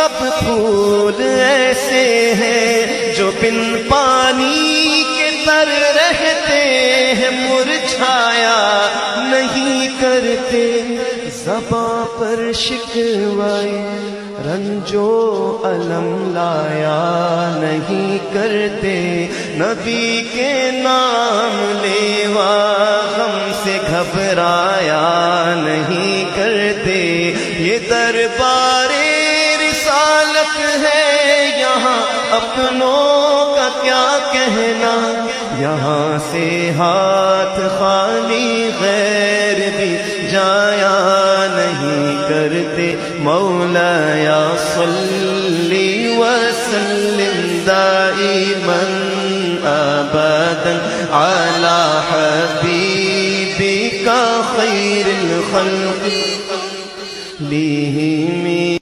سب پھول ایسے ہیں جو بن پانی کے تر رہتے ہیں، مرجھایا نہیں کرتے، زباں پر شکوائے رنج و الم لایا نہیں کرتے، نبی کے نام لیوا غم سے گھبرایا نہیں کرتے۔ یہ دربار رسالت ہے یہاں اپنوں کا کیا کہنا، یہاں سے ہاتھ خالی غیر بھی جایا نہیں کرتے۔ مولایا صلی وسلم دائما ابدا علی حبیبک خیر الخلق لیہ